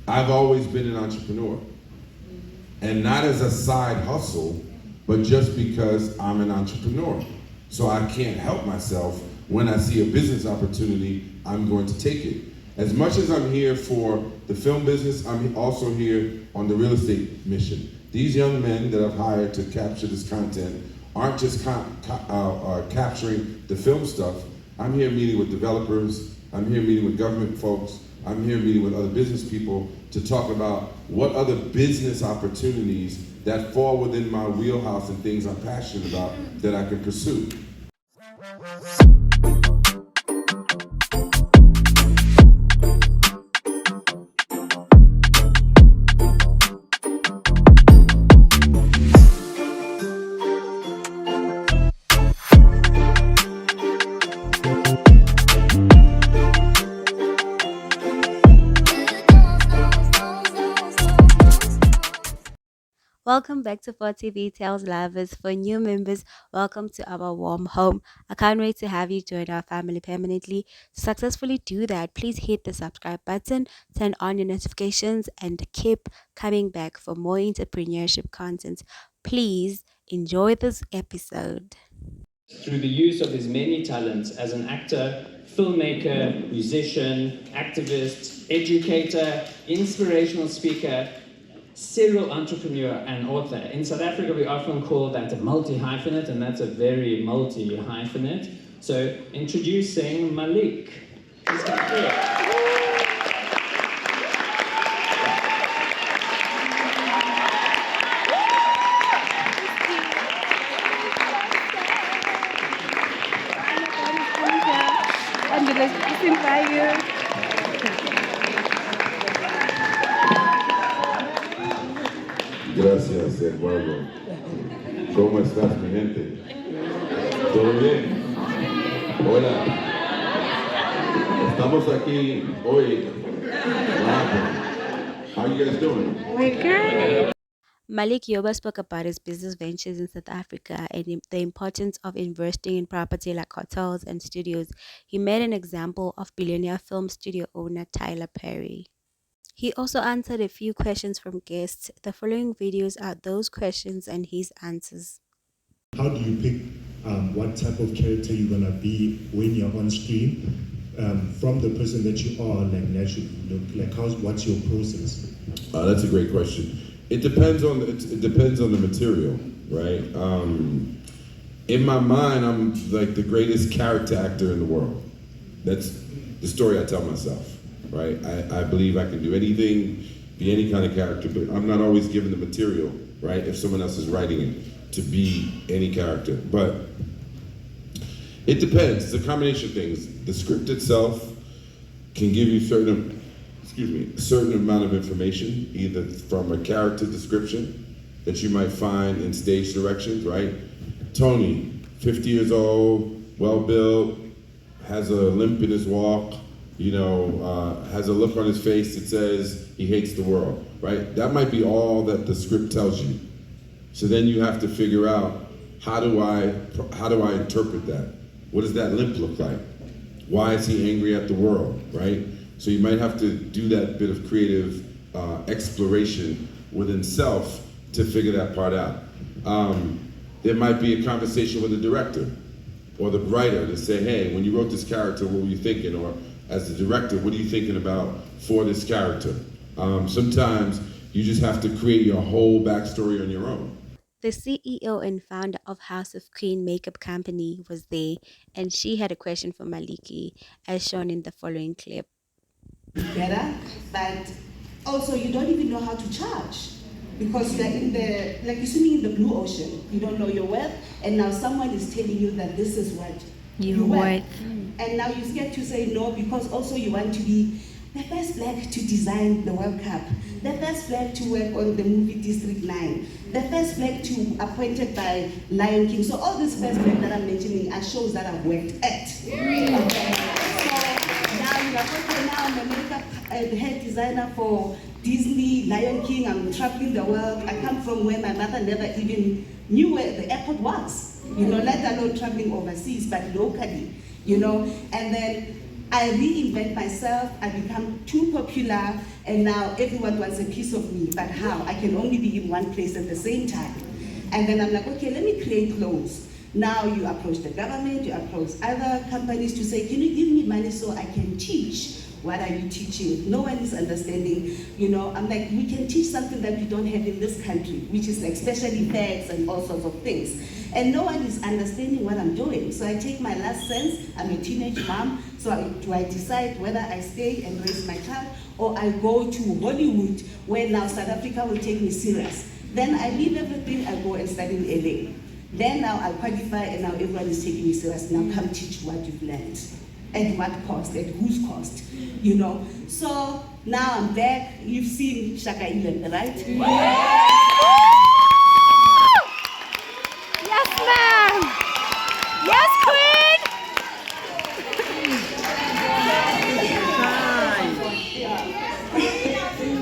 I've always been an entrepreneur. And not as a side hustle, but just because I'm an entrepreneur. So I can't help myself. When I see a business opportunity, I'm going to take it. As much as I'm here for the film business, I'm also here on the real estate mission. These young men that I've hired to capture this content aren't just capturing the film stuff. I'm here meeting with developers, I'm here meeting with government folks, I'm here meeting with other business people to talk about what other business opportunities that fall within my wheelhouse and things I'm passionate about that I can pursue. Welcome back to 4TV Tales Lovers. For new members, welcome to our warm home. I can't wait to have you join our family permanently. To successfully do that, please hit the subscribe button, turn on your notifications, and keep coming back for more entrepreneurship content. Please enjoy this episode. Through the use of his many talents as an actor, filmmaker, musician, activist, educator, inspirational speaker, serial entrepreneur and author. In South Africa, we often call that a multi-hyphenate, and that's a very multi-hyphenate. So, introducing Malik. Please come here. Gracias, Eduardo. ¿Cómo estás, mi gente? ¿Todo bien? Hola. Estamos aquí hoy. How are you guys doing? We're good. Malik Yoba spoke about his business ventures in South Africa and the importance of investing in property like hotels and studios. He made an example of billionaire film studio owner Tyler Perry. He also answered a few questions from guests. The following videos are those questions and his answers. How do you pick what type of character you're gonna be when you're on screen? From the person that you are, like naturally, like what's your process? That's a great question. It depends on the material, right? In my mind, I'm like the greatest character actor in the world. That's the story I tell myself, right? I believe I can do anything, be any kind of character, but I'm not always given the material, right? If someone else is writing it, to be any character. But it depends. It's a combination of things. The script itself can give you a certain amount of information, either from a character description that you might find in stage directions, right? Tony, 50 years old, well-built, has a limp in his walk, has a look on his face that says he hates the world, right? That might be all that the script tells you. So then you have to figure out, how do I interpret that? What does that limp look like? Why is he angry at the world, right? So you might have to do that bit of creative exploration within self to figure that part out. There might be a conversation with the director or the writer to say, hey, when you wrote this character, what were you thinking? Or as the director, what are you thinking about for this character? Sometimes you just have to create your whole backstory on your own. The CEO and founder of House of Queen Makeup Company was there, and she had a question for Maliki, as shown in the following clip. Better, but also you don't even know how to charge, because you're you're swimming in the blue ocean. You don't know your worth, and now someone is telling you that this is what you worth. And now you're scared to say no, because also you want to be the first black to design the World Cup, the first black to work on the movie District 9, the first black to appointed by Lion King. So all these first black that I'm mentioning are shows that I've worked at. Okay. So now you are talking, now I'm a makeup head designer for Disney, Lion King. I'm traveling the world. I come from where my mother never even knew where the airport was. Let alone traveling overseas, but locally, and then I reinvent myself, I become too popular, and now everyone wants a piece of me. But how? I can only be in one place at the same time. And then I'm like, okay, let me create loans. Now you approach the government, you approach other companies to say, can you give me money so I can teach? What are you teaching? No one is understanding, you know. I'm like, we can teach something that we don't have in this country, which is like special effects and all sorts of things. And no one is understanding what I'm doing. So I take my last cents, I'm a teenage mom, so do I decide whether I stay and raise my child, or I go to Hollywood, where now South Africa will take me serious. Then I leave everything, I go and study in LA. Then now I qualify, and now everyone is taking me serious. Now come teach what you've learned. At what cost, at whose cost, you know. So now I'm back. You've seen Shaka Ilan, right? Yes, ma'am. Yes, queen.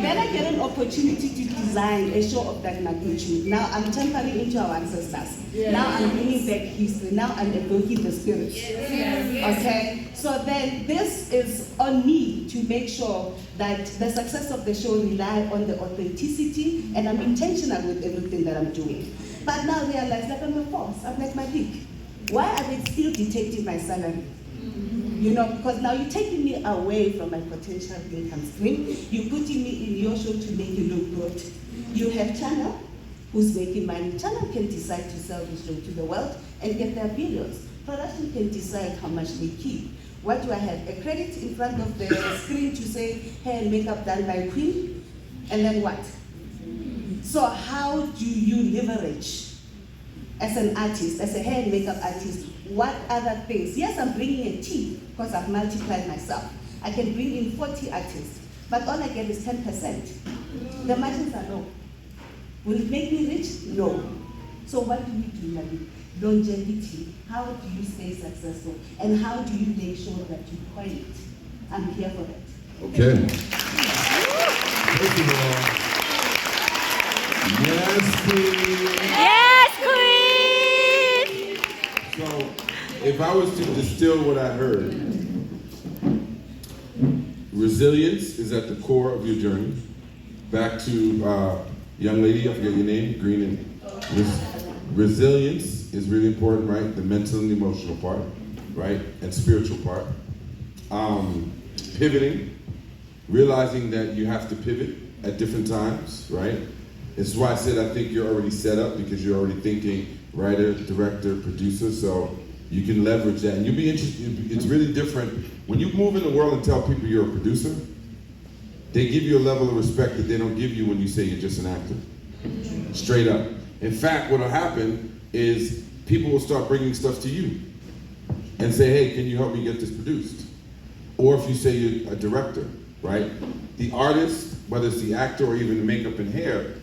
Then I get an opportunity to design a show of that magnitude. Now I'm tampering into our ancestors. Now I'm bringing back history. Now I'm evoking the spirit. Okay? So then this is on me to make sure that the success of the show rely on the authenticity, and I'm intentional with everything that I'm doing. But now I realize that I'm a force. I'm like Malik. Why are they still detecting my salary? You know, because now you're taking me away from my potential income stream. You're putting me in your show to make it look good. You have Channel, who's making money. Channel can decide to sell the show to the world and get their billions. Production can decide how much they keep. What do I have? A credit in front of the screen to say, hair and makeup done by Queen? And then what? So how do you leverage as an artist, as a hair and makeup artist, what other things? Yes, I'm bringing a team because I've multiplied myself. I can bring in 40 artists, but all I get is 10%. The margins are low. Will it make me rich? No. So what do we do, Malik? Longevity. How do you stay successful? And how do you make sure that you coin it? I'm here for that. Okay. First of all, yes, queen. Yes, queen. So, if I was to distill what I heard, resilience is at the core of your journey. Back to young lady, I forget your name, Green and resilience is really important, right? The mental and emotional part, right? And spiritual part. Pivoting, realizing that you have to pivot at different times, right? It's why I said I think you're already set up because you're already thinking writer, director, producer, so you can leverage that. And you'll be interested, it's really different. When you move in the world and tell people you're a producer, they give you a level of respect that they don't give you when you say you're just an actor. Straight up. In fact, what'll happen is people will start bringing stuff to you and say, hey, can you help me get this produced? Or if you say you're a director, right? The artist, whether it's the actor or even the makeup and hair,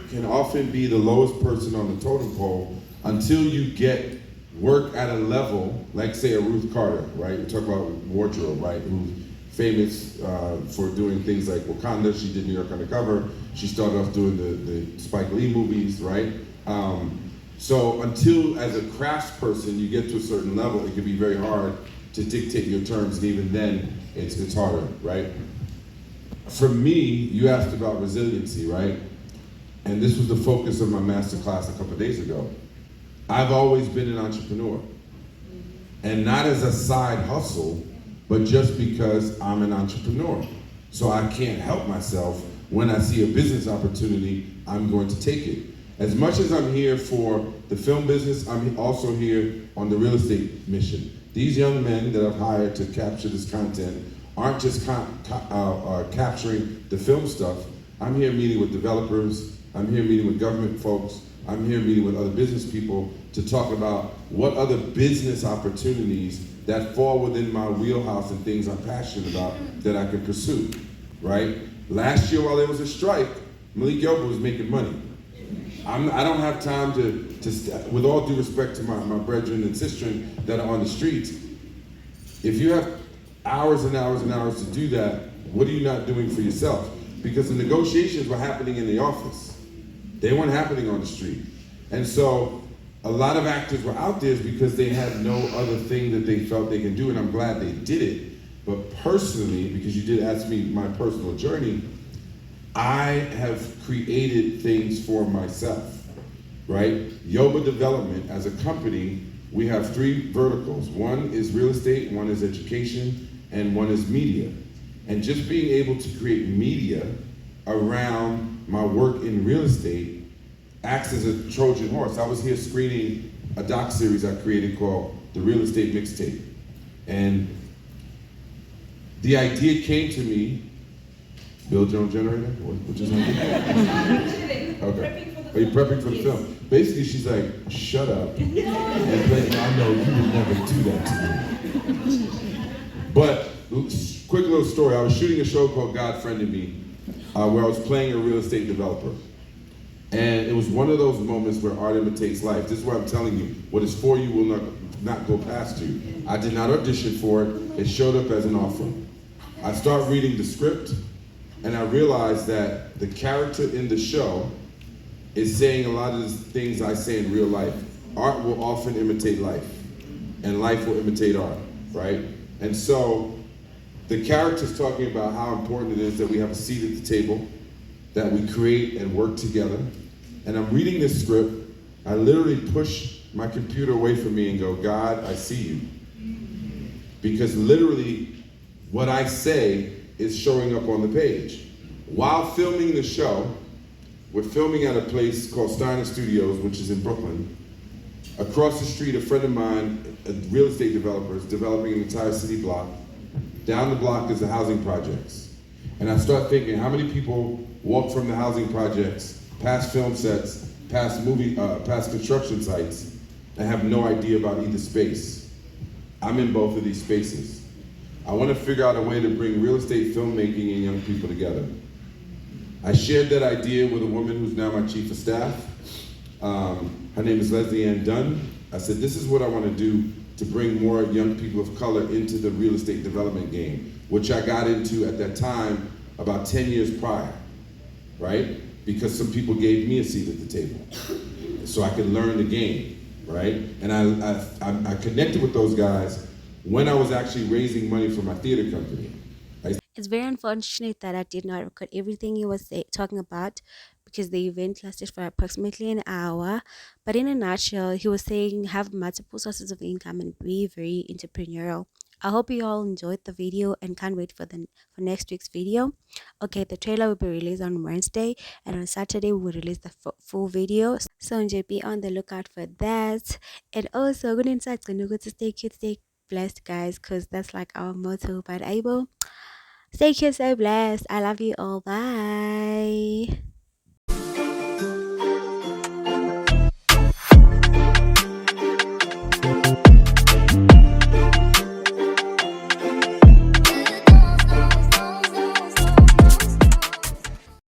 can often be the lowest person on the totem pole until you get work at a level, like say a Ruth Carter, right? We talk about wardrobe, right? Who's famous for doing things like Wakanda. She did New York Undercover. She started off doing the Spike Lee movies, right? So until, as a craftsperson, you get to a certain level, it can be very hard to dictate your terms, and even then, it's harder, right? For me, you asked about resiliency, right? And this was the focus of my masterclass a couple of days ago. I've always been an entrepreneur. And not as a side hustle, but just because I'm an entrepreneur. So I can't help myself. When I see a business opportunity, I'm going to take it. As much as I'm here for the film business, I'm also here on the real estate mission. These young men that I've hired to capture this content aren't just capturing the film stuff. I'm here meeting with developers, I'm here meeting with government folks, I'm here meeting with other business people to talk about what other business opportunities that fall within my wheelhouse and things I'm passionate about that I can pursue, right? Last year while there was a strike, Malik Yoba was making money. I don't have time to with all due respect to my brethren and sistren that are on the streets, if you have hours and hours and hours to do that, what are you not doing for yourself? Because the negotiations were happening in the office. They weren't happening on the street. And so a lot of actors were out there because they had no other thing that they felt they can do, and I'm glad they did it. But personally, because you did ask me my personal journey, I have created things for myself, right? Yoba Development, as a company, we have 3 verticals. One is real estate, one is education, and one is media. And just being able to create media around my work in real estate acts as a Trojan horse. I was here screening a doc series I created called The Real Estate Mixtape. And the idea came to me. Build your own generator? What just happened? Okay. Are you prepping for the film? Basically, she's like, shut up. And play, I know you would never do that to me. But, quick little story. I was shooting a show called God Friended Me, where I was playing a real estate developer. And it was one of those moments where art imitates life. This is what I'm telling you. What is for you will not go past you. I did not audition for it. It showed up as an offer. I start reading the script, and I realized that the character in the show is saying a lot of the things I say in real life. Art will often imitate life, and life will imitate art, right? And so the character's talking about how important it is that we have a seat at the table, that we create and work together. And I'm reading this script, I literally push my computer away from me and go, God, I see you. Because literally, what I say is showing up on the page. While filming the show, we're filming at a place called Steiner Studios, which is in Brooklyn. Across the street, a friend of mine, a real estate developer, is developing an entire city block. Down the block is the housing projects. And I start thinking, how many people walk from the housing projects, past film sets, past construction sites, and have no idea about either space? I'm in both of these spaces. I want to figure out a way to bring real estate filmmaking and young people together. I shared that idea with a woman who's now my chief of staff. Her name is Leslie Ann Dunn. I said, this is what I want to do to bring more young people of color into the real estate development game, which I got into at that time about 10 years prior, right? Because some people gave me a seat at the table so I could learn the game, right? And I connected with those guys when I was actually raising money for my theater company. It's very unfortunate that I did not record everything he was talking about because the event lasted for approximately an hour. But in a nutshell, he was saying have multiple sources of income and be very entrepreneurial. I hope you all enjoyed the video and can't wait for next week's video. Okay, the trailer will be released on Wednesday, and on Saturday we will release the full video. So nje be on the lookout for that. And also, stay cute, stay blessed, guys, because that's like our motto. But able, stay cute, stay blessed. I love you all. Bye.